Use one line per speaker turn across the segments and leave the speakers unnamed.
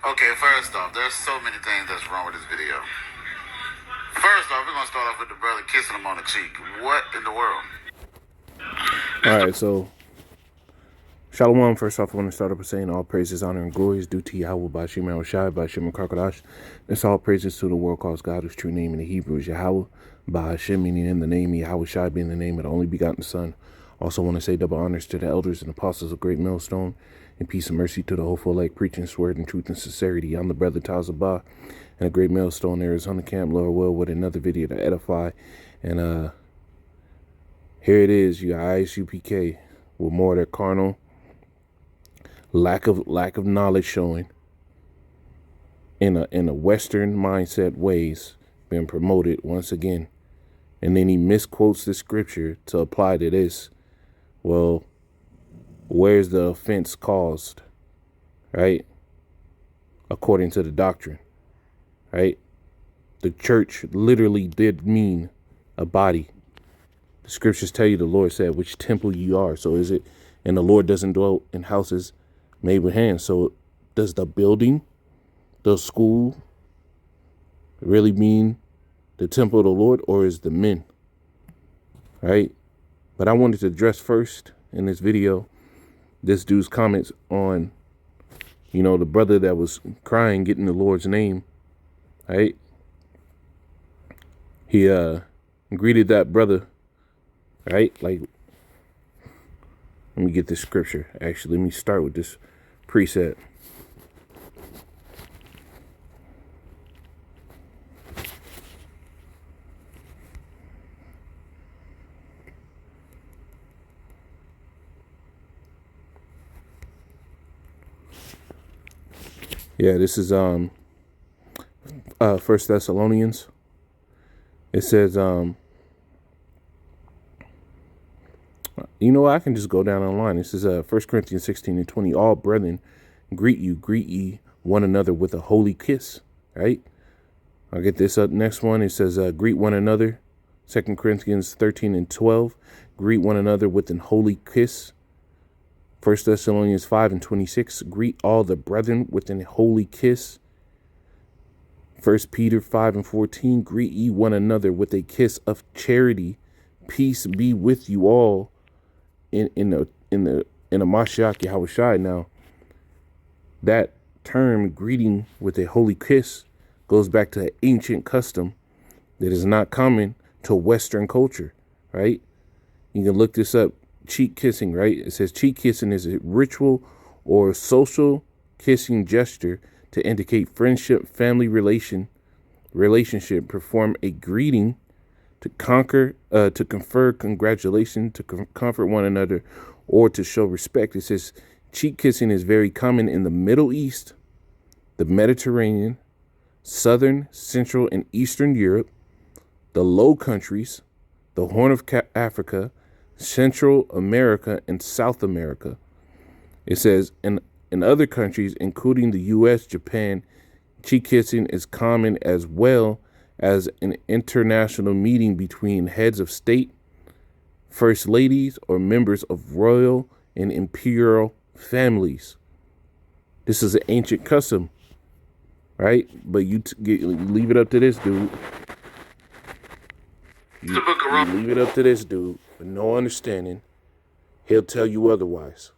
Okay, first off, there's so many things that's wrong with this video. First off, we're gonna start off with the brother kissing him on the cheek. What in the world?
All right, so Shalom. First off, I want to start up by saying all praises, honor, and glory is due to Yahweh by Shema Rashai, by Shema Karkadash. That's all praises to the world calls God, whose true name in the Hebrew is Yahweh, by Hashem, meaning in the name Yahweh Shai, being the name of the only begotten Son. Also want to say double honors to the elders and apostles of Great Millstone, and peace and mercy to the hopeful elect, preaching word and truth and sincerity. I'm the brother Tazabah, and a Great Millstone Arizona camp, Lord will, with another video to edify. And here it is, you ISUPK, with more of their carnal lack of knowledge showing in a Western mindset ways being promoted once again. And then he misquotes the scripture to apply to this. Well, where's the offense caused? Right? According to the doctrine. Right? The church literally did mean a body. The scriptures tell you the Lord said which temple you are. So is it, and the Lord doesn't dwell in houses made with hands. So does the building, the school, really mean the temple of the Lord, or is the men? Right? But I wanted to address first in this video this dude's comments on, the brother that was crying, getting the Lord's name. Right? He greeted that brother. Right? Like, let me get this scripture. Actually, let me start with this preset. Yeah, this is First Thessalonians. It says I can just go down online. This is 1 Corinthians 16:20. All brethren greet ye one another with a holy kiss. Right? I'll get this up. Next one, it says greet one another. 2 Corinthians 13:12. Greet one another with an holy kiss. 1 Thessalonians 5:26. Greet all the brethren with an holy kiss. 1 Peter 5:14. Greet ye one another with a kiss of charity. Peace be with you all. In the Mashiach Yahushai. Now, that term greeting with a holy kiss goes back to an ancient custom that is not common to Western culture, right? You can look this up. Cheek kissing, right? It says cheek kissing is a ritual or social kissing gesture to indicate friendship, family relationship. Perform a greeting to confer congratulations, to comfort one another, or to show respect. It says cheek kissing is very common in the Middle East, the Mediterranean, Southern, Central, and Eastern Europe, the Low Countries, the Horn of Africa, Central America, and South America. It says in other countries, including the U.S., Japan, cheek kissing is common as well as an international meeting between heads of state, first ladies, or members of royal and imperial families. This is an ancient custom, right? But you leave it up to this dude. You leave it up to this dude with no understanding. He'll tell you otherwise.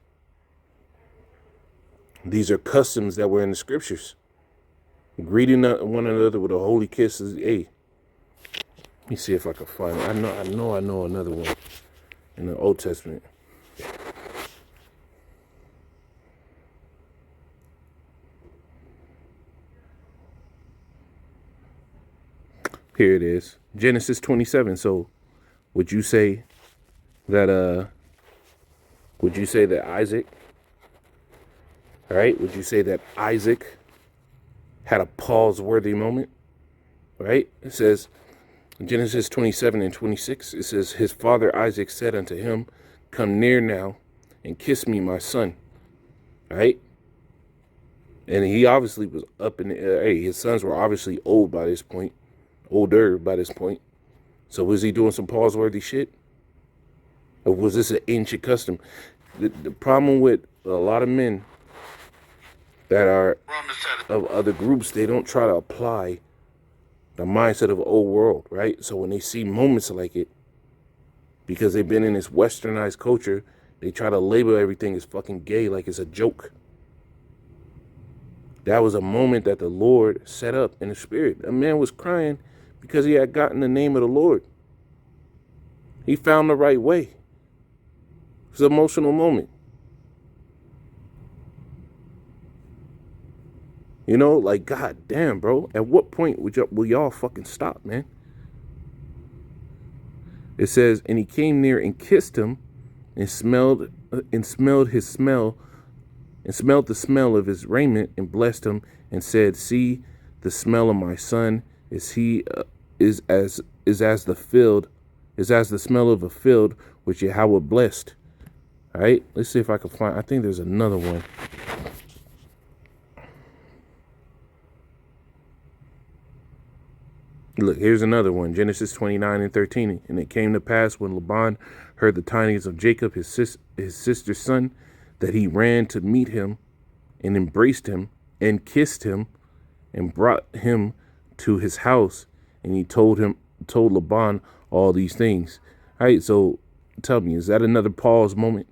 These are customs that were in the scriptures. Greeting one another with a holy kiss is let me see if I can find it. I know another one in the Old Testament. Here it is. Genesis 27. So would you say that Isaac, all right? Would you say that Isaac had a pause-worthy moment, right? It says, Genesis 27:26, it says, his father Isaac said unto him, come near now and kiss me, my son, right? And he obviously was up in the air. His sons were obviously older by this point. So was he doing some pause-worthy shit? Or was this an ancient custom? The problem with a lot of men that are
Romans chapter.
of other groups, they don't try to apply the mindset of the old world, right? So when they see moments like it, because they've been in this westernized culture, they try to label everything as fucking gay, like it's a joke. That was a moment that the Lord set up in the spirit. A man was crying because he had gotten the name of the Lord. He found the right way. It was an emotional moment. You know, like, god damn, bro. At what point will y'all fucking stop, man? It says, and he came near and kissed him and smelled his smell and smelled the smell of his raiment and blessed him and said, see, the smell of my son is as the smell of a field which Yahweh blessed. All right, let's see if I can find. I think there's another one. Look, here's another one. Genesis 29:13. And it came to pass when Laban heard the tidings of Jacob, his sister's son, that he ran to meet him and embraced him and kissed him and brought him to his house. And he told Laban all these things. All right, so tell me, is that another pause moment?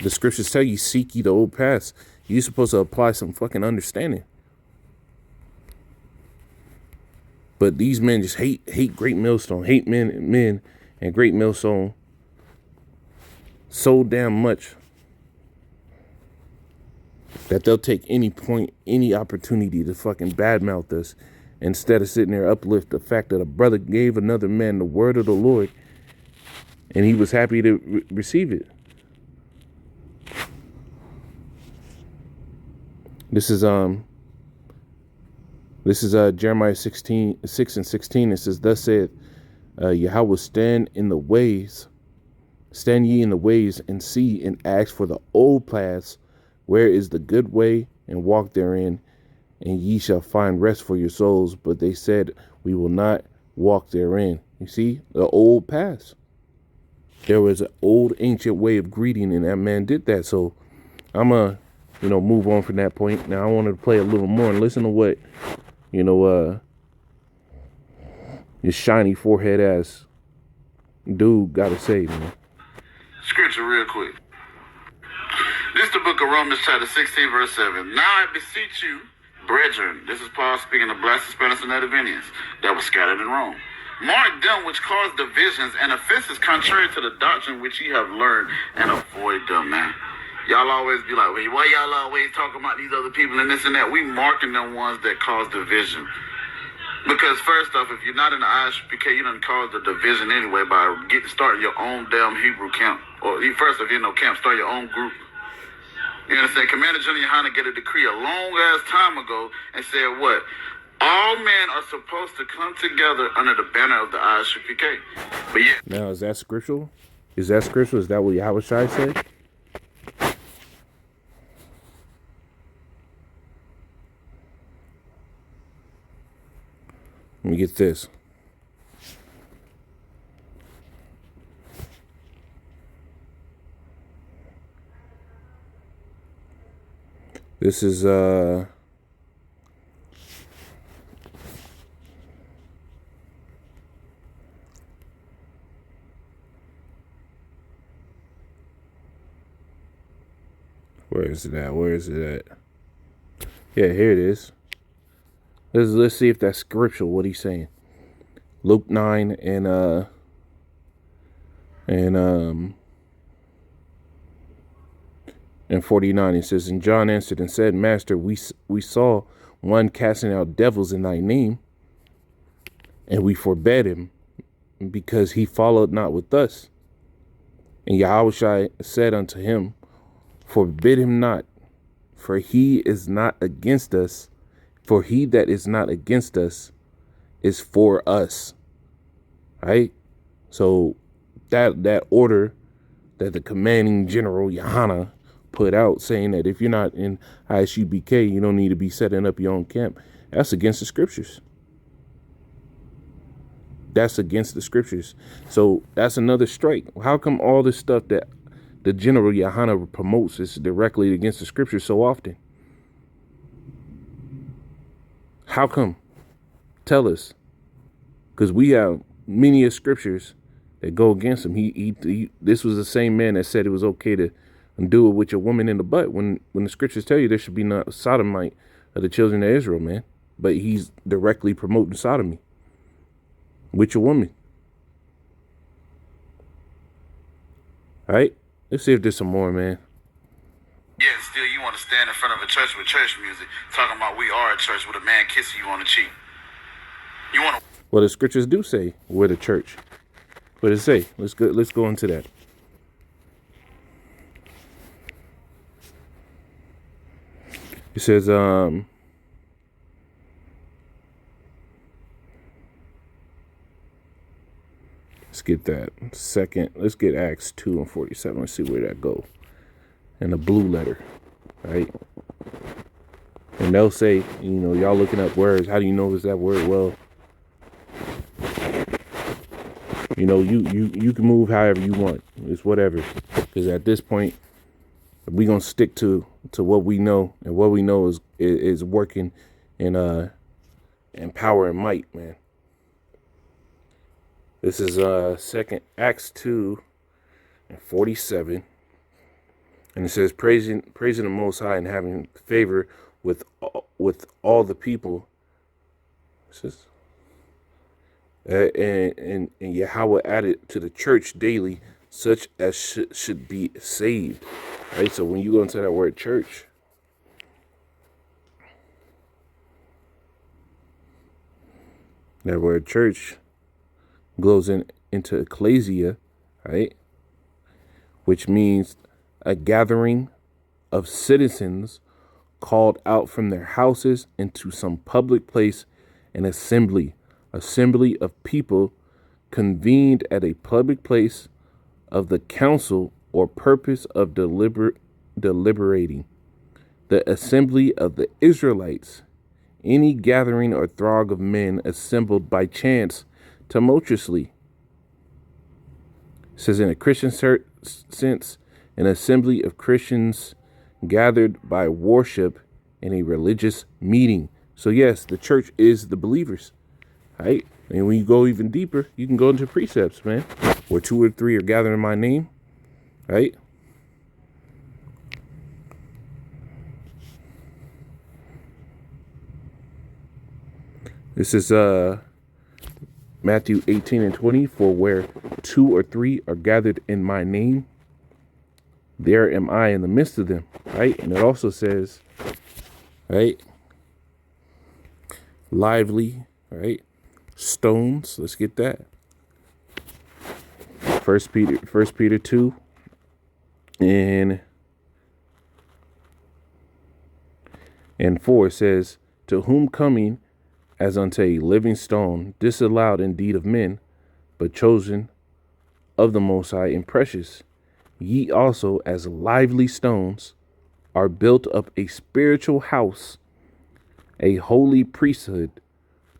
The scriptures tell you, seek ye the old paths. You're supposed to apply some fucking understanding. But these men just hate Great Millstone, hate men and Great Millstone so damn much that they'll take any point, any opportunity to fucking badmouth us instead of sitting there uplift the fact that a brother gave another man the word of the Lord and he was happy to receive it. This is Jeremiah 6:16. It says, thus saith Yahweh, stand ye in the ways and see and ask for the old paths, where is the good way, and walk therein, and ye shall find rest for your souls. But they said, we will not walk therein. You see, the old paths. There was an old ancient way of greeting, and that man did that. So I'm move on from that point. Now I wanted to play a little more and listen to what this shiny forehead ass dude got to say, man.
Scripture real quick. This is the book of Romans chapter 16 verse 7. Now I beseech you, brethren, this is Paul speaking of blessed Hispanics and native Indians that were scattered in Rome. Mark them which cause divisions and offenses contrary to the doctrine which ye have learned, and avoid them, man. Y'all always be like, wait, why y'all always talking about these other people and this and that? We marking them ones that cause division. Because first off, if you're not in the ISUPK, you done caused the division anyway by starting your own damn Hebrew camp. Or first, if you know camp, start your own group. You understand? Commander General Yohana get a decree a long ass time ago and said what? All men are supposed to come together under the banner of the ISUPK. But yeah.
Now, is that scriptural? Is that scriptural? Is that what Yahweh Shai said? Let me get this. This is where is it at? Where is it at? Yeah, here it is. Let's see if that's scriptural, what he's saying. Luke 9 and 49, it says, and John answered and said, Master, we saw one casting out devils in thy name, and we forbade him, because he followed not with us. And Yahweh said unto him, forbid him not, for he is not against us. For he that is not against us is for us. Right? So that order that the commanding general Yohana put out, saying that if you're not in ISUPK, you don't need to be setting up your own camp. That's against the scriptures. That's against the scriptures. So that's another strike. How come all this stuff that the general Yohana promotes is directly against the scriptures so often? How come? Tell us. Because we have many of scriptures that go against him. This was the same man that said it was okay to do it with your woman in the butt when the scriptures tell you there should be not a sodomite of the children of Israel, man. But he's directly promoting sodomy with your woman. All right, let's see if there's some more, man.
Yeah, still you want to stand in front of a church with church music, talking about we are a church with a man kissing you on the cheek. You want to?
Well, the scriptures do say we're the church. What does it say? Let's go into that. It says, let's get that second. Let's get Acts 2:47. Let's see where that go. And the blue letter, right? And they'll say, y'all looking up words. How do you know it's that word? Well, you can move however you want. It's whatever. Because at this point, we're gonna stick to what we know, and what we know is working in power and might, man. This is second Acts 2:47. And it says, praising the Most High and having favor with all the people. It says, and Yahweh added to the church daily such as should be saved. Right. So when you go into that word church, that word church goes into ecclesia, right? Which means a gathering of citizens called out from their houses into some public place, an assembly of people convened at a public place of the council or purpose of deliberating. The assembly of the Israelites, any gathering or throng of men assembled by chance tumultuously. It says in a Christian sense, an assembly of Christians gathered by worship in a religious meeting. So yes, the church is the believers, right? And when you go even deeper, you can go into precepts, man, where 2 or 3 are gathered in my name, right? This is Matthew 18:20, for where 2 or 3 are gathered in my name, there am I in the midst of them, right? And it also says, right, lively, right, stones. Let's get that. First Peter 2 and 4 says, to whom coming as unto a living stone, disallowed indeed of men, but chosen of the Most High and precious, ye also as lively stones are built up a spiritual house, a holy priesthood,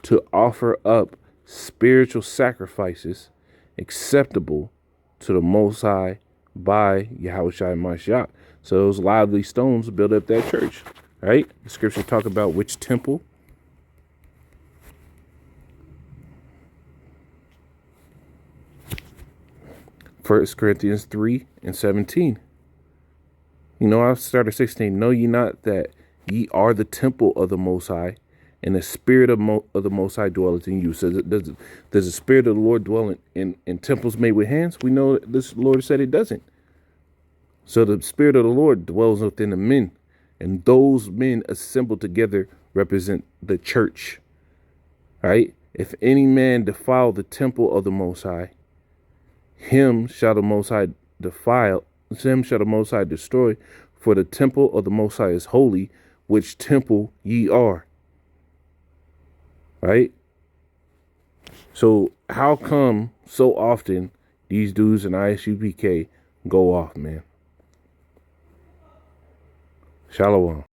to offer up spiritual sacrifices acceptable to the Most High by Yahushua Mashiach. So those lively stones build up that church, right? The scripture talk about which temple. 1 Corinthians 3:17. I started 16. Know ye not that ye are the temple of the Most High, and the Spirit of the Most High dwelleth in you? So does the Spirit of the Lord dwell in temples made with hands? We know that this Lord said it doesn't. So the Spirit of the Lord dwells within the men, and those men assembled together represent the church, right? If any man defile the temple of the Most High, him shall the Most High destroy, for the temple of the Most High is holy, which temple ye are. Right? So how come so often these dudes in ISUPK go off, man? Shalom.